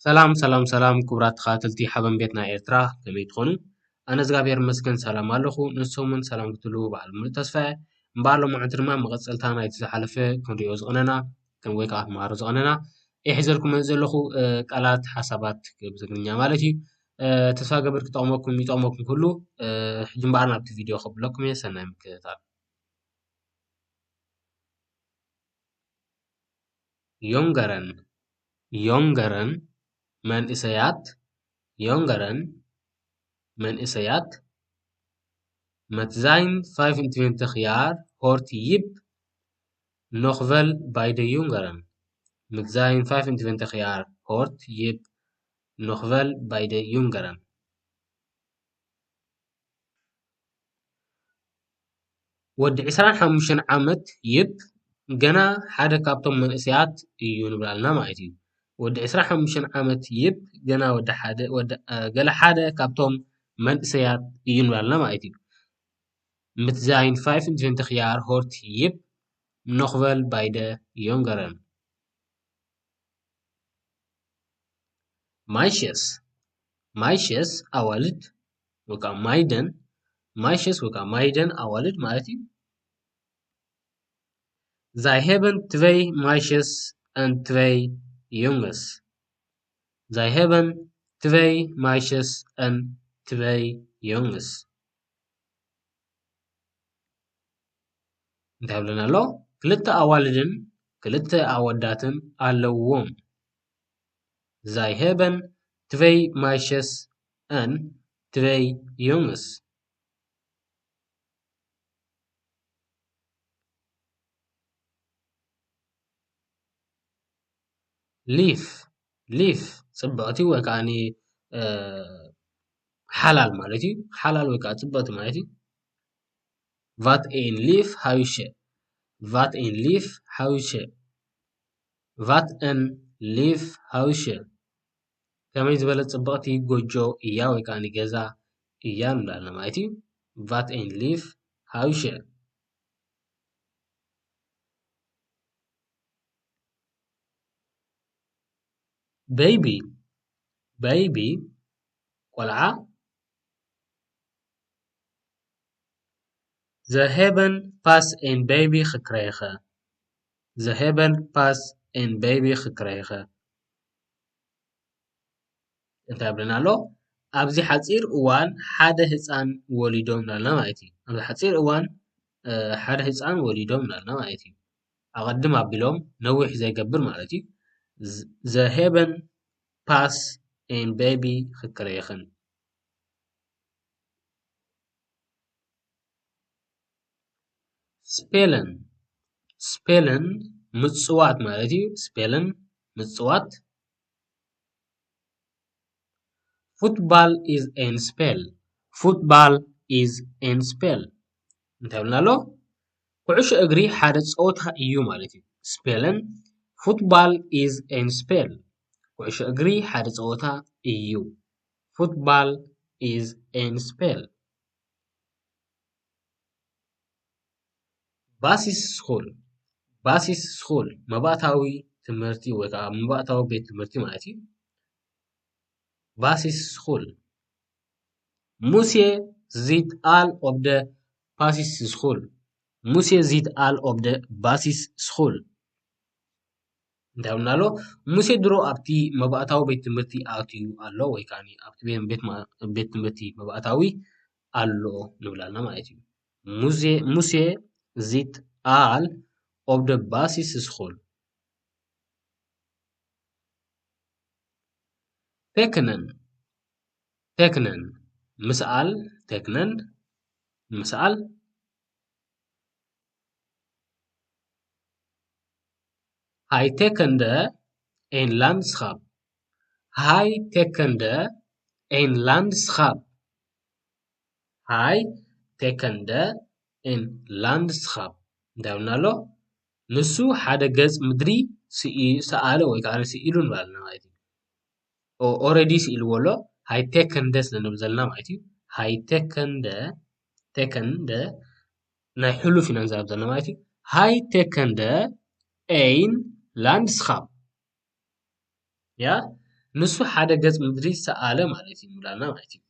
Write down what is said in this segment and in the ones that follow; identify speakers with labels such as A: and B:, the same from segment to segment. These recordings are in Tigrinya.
A: ሰላም ክቡራት ተኸታተልቲ ሓበን ቤትና ኤርትራ ከመይ ትኾኑ? ኣነ እግዚኣብሔር ይመስገን ሰላም ኣለኹ። ንሶምን ሰላም ክትህሉ በዓል ሙሉእ ተስፋየ እምበኣር ሎማዓንቲ ድማ መቐፀልታ ናይቲ ዝሓለፈ ክንሪኦ ዝቐነና ወይ ከዓ ክንመሃሮ ዝቐነና የሒዘልኩም ዘለኹ ቃላት ሓሳባት ብትግርኛ ማለት እዩ። ተስፋ ገበር ክጠቕመኩም ይጠቕመኩም ኩሉ ሕጂ እምበኣር ናብቲ ቪድዮ ከብለኩም እየ። ሰናይ ምክትታል። ዮንገረን ዮንገረን መንእሰያት met zijn 25 jaar hoort Jip nog wel bij de jongeren. Met zijn 25 jaar hoort Jip nog wel bij de jongeren. ወዲ 25 ዓመት ይብ ገና ሓደ ካብቶም መንእሰያት እዩ ንብላልና ማለት እዩ። ወዲ 25 ዓመት ይብ ገና ገለ ሓደ ካብቶም መንእሰያት እዩ ንብላልና ማለት እዩ። Met zijn 25 jaar hoort Jip nog wel bij de jongeren. Meisjes awalid ወካ ማይደን meisjes ወካ ማይደን awalid ማለት እዩ። Zij hebben 2 meisjes en 2 jongens. Zij hebben 2 meisjes en 2 jongens. እንታይ ብለና ኣሎ? ክልተ ኣዋልድን ክልተ ኣወዳትን ኣለዎም። Zij hebben 2 meisjes en 2 jongens. ሊፍ ጽብቕቲ ወይ ከዓኒ ሓላል ማለት እዩ። ሓላል ወይ ከዓ ጽብቕቲ ማለት እዩ። Wat een lief huisje. Wat een lief huisje. Wat een lief huisje. ከመይ ዝበለት ጽብቕቲ ጎጆ እያ ወይ ከዓኒ ገዛ እያ ንብላልና ማለት እዩ። Wat een lief huisje. Baby ቆልዓ Ze hebben pas een baby gekregen. Ze hebben pas een baby gekregen. እንታይ ብለና ኣሎ? ኣብዚ ሓፂር እዋን ሓደ ህፃን ወሊዶም ንብለና ማለት እዩ። ኣብዚ ሓፂር እዋን ሓደ ህፃን ወሊዶም ንብለና ማለት እዩ። ኣቐድም ኣቢሎም ነዊሕ ዘይገብር ማለት እዩ። Ze hebben pas een baby gekregen. spelen ምጽዋት ማለት እዩ። spelen ምጽዋት Football is een spel. Football is een spel. እንታይ ብለና ኣሎ? ኩዕሾ እግሪ ሓደ ጸወታ እዩ ማለት እዩ። spelen Football is een spel. ኩዕሾ እግሪ ሓደ ጸወታ እዩ። Football is een spel. ባሲስ ስኩል መባእታዊ ትምህርቲ ወይ ከዓ መባእታዊ ቤት ትምህርቲ ማለት እዩ። ባሲስ ስኩል Musse zit al op de basisschool. Musse zit al op de basisschool. እንታይ ብለና ኣሎ? ሙሴ ድሮ ኣብቲ መባእታዊ ቤት ትምህርቲ ኣትዩ ኣሎ ወይ ከዓ ኣብቲ ቤት ትምህርቲ መባእታዊ ኣሎ ንብላልና ማለት እዩ። ሙሴ zit al op de basisschool. tekenen ምስኣል tekenen ምስኣል Hij tekende een landschap. Hij tekende een landschap. Hij tekende een landschap. እንታይ ብለና ኣሎ? ንሱ ሓደ ገጽ ምድሪ ሰኣለ ወይ ከዓ ስኢሉ ንብላልና ማለት እዩ። ኦልሬዲ ስኢልዎ ኣሎ Hij tekende ስለንብል ዘለና ማለት እዩ። Hij tekende ናይ ሕሉፍ ኢና ንዛረብ ዘለና ማለት እዩ። Hij tekende een landschap. Ja? ንሱ ሓደ ገጽ ምድሪ ሰኣለ ማለት እዩ ምብላና ማለት እዩ።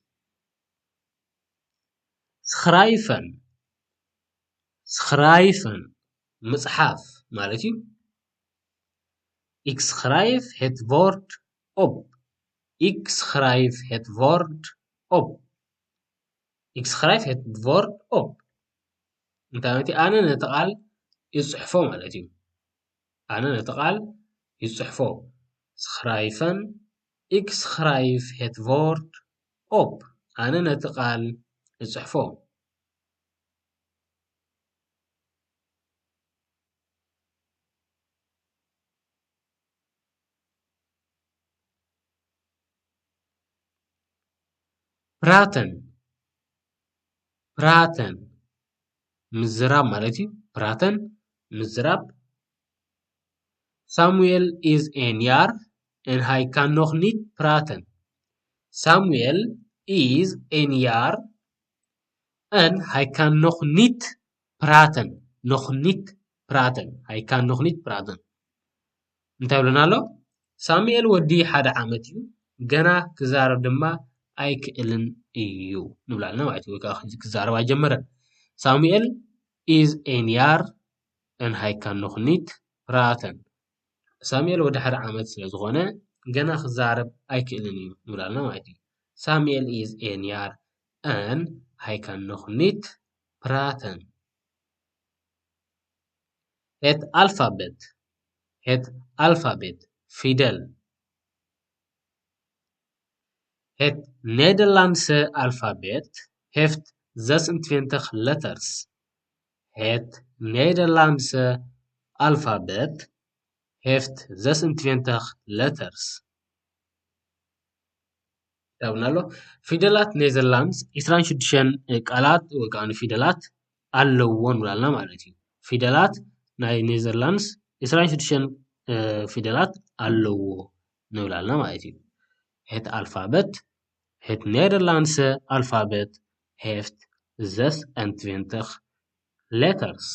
A: schrijven ምጽሓፍ ማለት እዩ። ik schrijf het woord op. ik schrijf het woord op. ik schrijf het woord op እንታይ ማለት እዩ? ኣነ ነቲ ቃል ይጽሕፎ ማለት እዩ። ኣነ ነቲ ቃል ይጽሕፎ schrijven. ik schrijf het woord op. ኣነ ነቲ ቃል ይጽሕፎ praten ምዝራብ ማለት እዩ። praten ምዝራብ Samuel is 1 jaar en hij kan nog niet praten. Samuel is 1 jaar en hij kan nog niet praten. Nog niet praten. Hij kan nog niet praten. እንታይ ብለና ኣሎ? ሳሙኤል ወዲ 1 ዓመት እዩ ገና ክዛረብ ድማ ኣይክእልን እዩ ንብላልና ማለት እዩ። ወይ ከዓ ክዛረብ ኣይጀመረን። ሳሙኤል is 1 jaar en hij kan nog niet praten. ሳሙኤል ወዲ 1 ዓመት ስለ ዝኾነ ገና ክዛረብ ኣይክእልን እዩ ንብላልና ማለት እዩ። ሳሙኤል is 1 jaar en hij kan nog niet praten. Het alfabet ፊደል Het Nederlandse alfabet heeft 26 letters. Het Nederlandse alfabet heeft 26 letters. ታብናሎ ፊደላት ኔዘርላንድስ 26 ቃላት ወይ ከዓ ፊደላት ኣለዎን ብላልና ማለት እዩ። ፊደላት ናይ ኔዘርላንድስ 26 ፊደላት ኣለዎ ንብላልና ማለት እዩ። Het alfabet, het Nederlandse alfabet heeft 26 letters.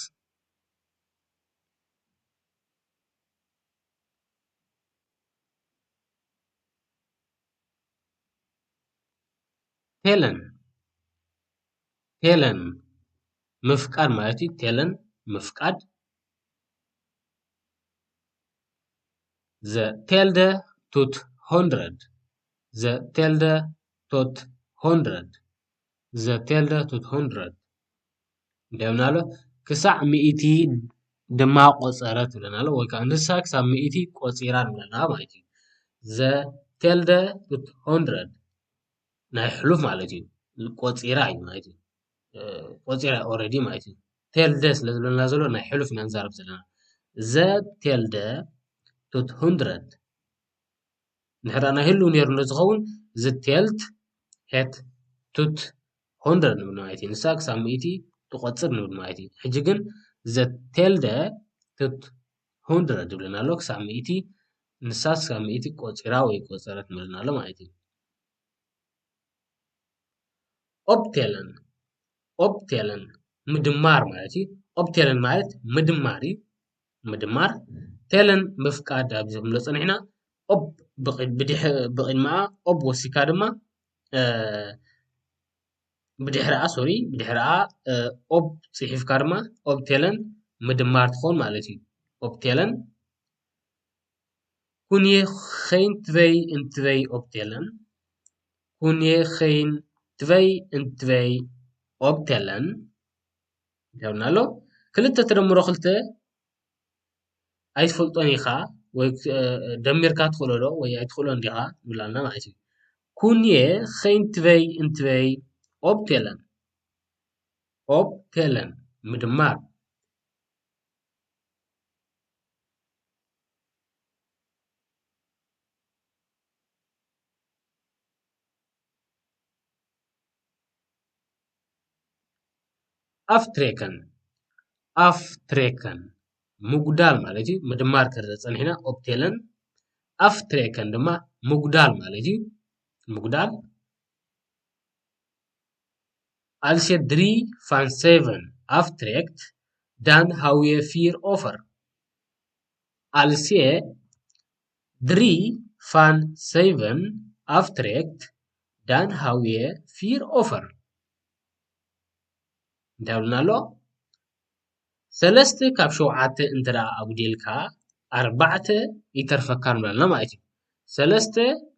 A: tellen ምፍቃድ ማለት እዩ። tellen ምፍቃድ the telde tot 100 the telde tot 100 the telde tot 100 እንደምናሎ ክሳዕ ሚእቲ ድማ ቆፀረት ብለናሎ ወይ ከዓ ንሳ ክሳብ ሚእቲ ቆፂራ ንብለና ማለት እዩ። the telde tot 100 ናይ ሕሉፍ ማለት እዩ። ቆፂራ እዩ ማለት እዩ። ቆፂራ ኦልሬዲ ማለት እዩ። ቴልደ ስለ ዝብለና ዘሎ ናይ ሕሉፍ ኢና ንዛረብ ዘለና። the telde tot 100 ንሕና ናይ ህሉ ነይሩ ዝኸውን ዝተልት het tot 100 ንብል ማለት እዩ። ንሳ ክሳብ ሚእቲ ትቆፅር ንብል ማለት እዩ። ሕጂ ግን ዘተልደ tot 100 ዝብለና ኣሎ ክሳብ ሚእቲ ንሳ ክሳብ ሚእቲ ቆፂራ ወይ ቆፀረት ንብለና ኣሎ ማለት እዩ። ኦፕቴለን ምድማር ማለት እዩ። ኦፕቴለን ማለት ምድማር እዩ። ምድማር ቴለን ምፍቃድ ኣብዚ ክንብሎ ፀኒሕና ኦብ ብቅድሚኣ ኦብ ወሲካ ድማ ብድሕሪኣ ኦብ ፅሒፍካ ድማ ኦፕቴለን ምድማር ትኾን ማለት እዩ። ኦፕቴለን kun je geen 2 en 2 optellen? kun je geen 2 en 2 optellen? ይብልና ኣሎ ክልተ ተደምሮ ክልተ ኣይትፈልጦን ኢኻ ወይ ደሚርካ ትኽእሎ ዶ ወይ ኣይትኽእሎን ዲኻ ንብላልና ማለት እዩ። kun je geen 2 en 2 optellen? optellen ምድማር aftrekken ምጉዳል ማለት እዩ። ምድማር ከረረ ፀኒሕና ኦፕቴለን aftrekken ድማ ምጉዳል ማለት እዩ። ምጉዳል als je 3 van 7 aftrekt dan hou je 4 over. als je 3 van 7 aftrekt, dan hou je 4 over. داولنا له 3 ካብ 7 እንተዳ ኣጉዲልካ 4 ይተርፈካ ንብለና ማለት እዩ 3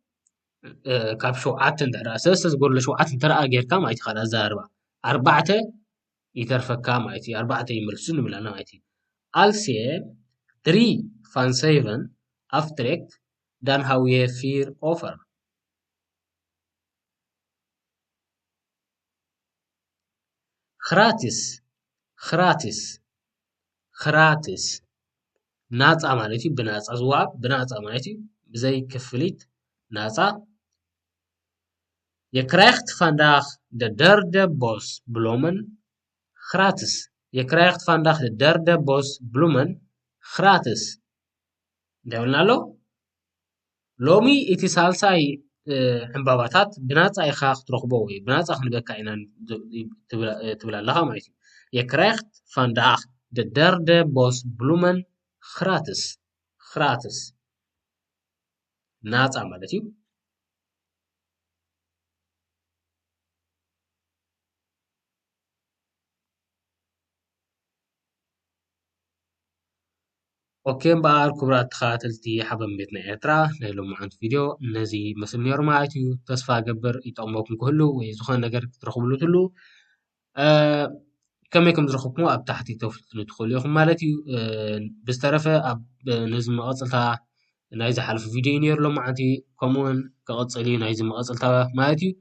A: ካብ 7 እንተዳ 3 ዝጎድሎ 7 እንተዳ ጌርካ ማለት እዩ ካዳ ዘርባ 4 ይተርፈካ ማለት እዩ 4 ይመልሱ ንብለና ማለት እዩ als je 3 van 7 aftrekt dan hou je 4 over. Gratis, gratis, gratis. ናፃ ማለት እዩ ብናፃ ዝዋሃብ ብናፃ ማለት እዩ ብዘይ ክፍሊት ናፃ Je krijgt vandaag de derde bos bloemen gratis. Je krijgt vandaag de derde bos bloemen gratis. ደብልና ኣሎ ሎሚ እቲ ሳልሳይ ዕምባባታት ብናፃ ኢኻ ክትረኽቦ ወይ ብናፃ ክንበካ ኢና ትብል ኣለኻ ማለት እዩ Je krijgt vandaag de derde bos bloemen gratis. Gratis. ናፃ ማለት እዩ ኦኬ እምበኣር ክቡራት ተኸታተልቲ ሓበን ቤት ናይ ኤርትራ ናይ ሎማዓንቲ ቪድዮ ነዚ መስል ነይሩ ማለት እዩ ተስፋ ገብር ይጠቕመኩም ክህሉ ወይ ዝኾነ ነገር ክትረኽብሉ ትህሉ ከመይ ከም ዝረኽብኩሞ ኣብ ታሕቲ ተፍልጥሉ ትኽእሉ ኢኹም ማለት እዩ ብዝተረፈ ኣብ ነዚ መቐፅልታ ናይ ዝሓለፈ ቪድዮ ነይሩ ሎማዓንቲ ከምኡውን ክቕፅል እዩ ናይዚ መቐፅልታ ማለት እዩ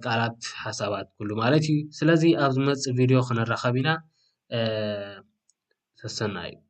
A: ቃላት ሓሳባት ኩሉ ማለት እዩ ስለዚ ኣብ ዝመፅእ ቪድዮ ክንራኸብ ኢና ተሰናይ እዩ